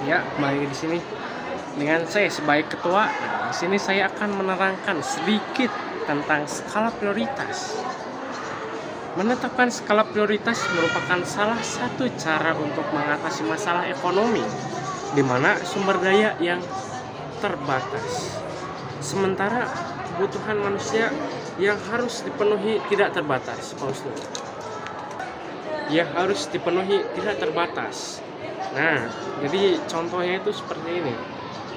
Ya, kembali di sini dengan saya sebagai ketua. Di sini saya akan menerangkan sedikit tentang skala prioritas. Menetapkan skala prioritas merupakan salah satu cara untuk mengatasi masalah ekonomi, di mana sumber daya yang terbatas, sementara kebutuhan manusia yang harus dipenuhi tidak terbatas. Yang harus dipenuhi tidak terbatas. Nah, jadi contohnya itu seperti ini.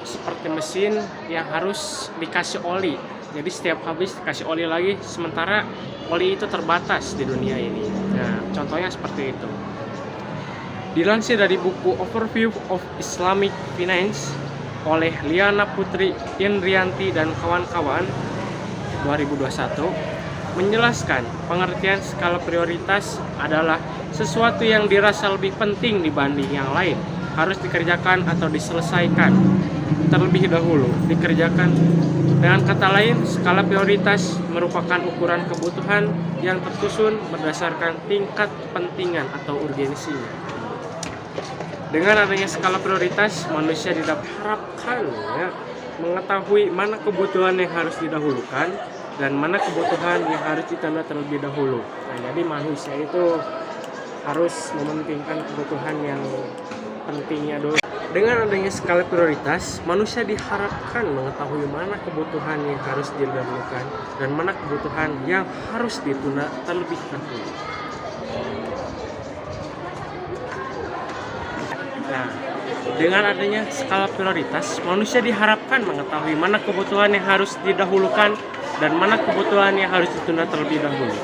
Seperti mesin yang harus dikasih oli. Jadi setiap habis dikasih oli lagi, sementara oli itu terbatas di dunia ini. Nah, contohnya seperti itu. Dilansir dari buku Overview of Islamic Finance oleh Liana Putri Indrianti dan kawan-kawan 2021, menjelaskan pengertian skala prioritas adalah sesuatu yang dirasa lebih penting dibanding yang lain, harus dikerjakan atau diselesaikan terlebih dahulu. Dengan kata lain, skala prioritas merupakan ukuran kebutuhan yang tersusun berdasarkan tingkat kepentingan atau urgensinya. Dengan adanya skala prioritas, manusia diharapkan mengetahui mana kebutuhan yang harus didahulukan dan mana kebutuhan yang harus ditunda terlebih dahulu. Nah, jadi manusia itu harus mementingkan kebutuhan yang pentingnya dulu. Dengan adanya skala prioritas, manusia diharapkan mengetahui mana kebutuhan yang harus didahulukan dan mana kebutuhan yang harus ditunda terlebih dahulu. Nah, dengan adanya skala prioritas, manusia diharapkan mengetahui mana kebutuhan yang harus didahulukan dan mana kebutuhan yang harus ditunda terlebih dahulu.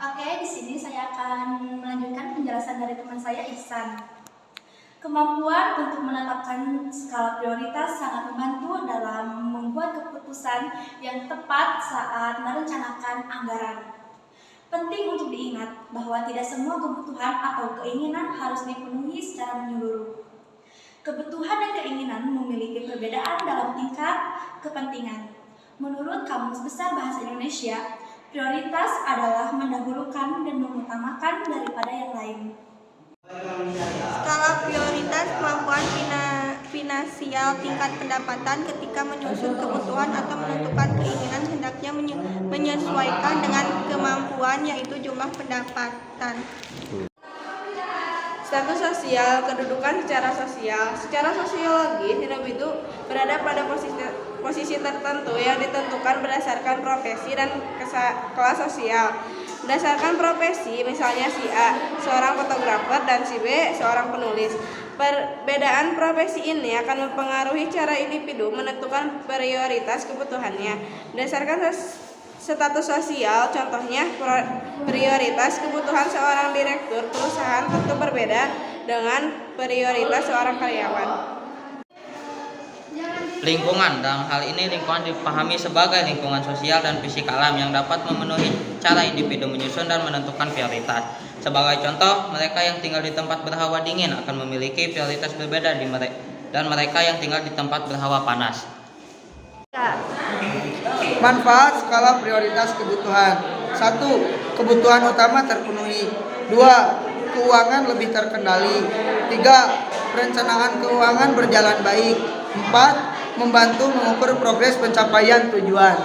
Oke, di sini saya akan melanjutkan penjelasan dari teman saya Ihsan. Kemampuan untuk menetapkan skala prioritas sangat membantu dalam membuat keputusan yang tepat saat merencanakan anggaran. Penting untuk diingat bahwa tidak semua kebutuhan atau keinginan harus dipenuhi secara menyeluruh. Kebutuhan dan keinginan memiliki perbedaan dalam tingkat kepentingan. Menurut Kamus Besar Bahasa Indonesia, prioritas adalah mendahulukan dan mengutamakan daripada yang lain. Skala prioritas kemampuan finansial tingkat pendapatan ketika menyusun kebutuhan atau menentukan keinginan hendaknya menyesuaikan dengan kemampuan, yaitu jumlah pendapatan. Status sosial, kedudukan secara sosial. Secara sosiologis, hidup itu berada pada posisi tertentu yang ditentukan berdasarkan profesi dan kelas sosial. Berdasarkan profesi, misalnya si A, seorang fotografer, dan si B, seorang penulis. Perbedaan profesi ini akan mempengaruhi cara individu menentukan prioritas kebutuhannya. Berdasarkan status sosial, contohnya prioritas kebutuhan seorang direktur perusahaan tentu berbeda dengan prioritas seorang karyawan. Lingkungan, dalam hal ini lingkungan dipahami sebagai lingkungan sosial dan fisik alam yang dapat memenuhi cara individu menyusun dan menentukan prioritas. Sebagai contoh, mereka yang tinggal di tempat berhawa dingin akan memiliki prioritas berbeda dan mereka yang tinggal di tempat berhawa panas. Manfaat skala prioritas kebutuhan. 1. Kebutuhan utama terpenuhi. 2. Keuangan lebih terkendali. 3. Perencanaan keuangan berjalan baik. 4. Membantu mengukur progres pencapaian tujuan.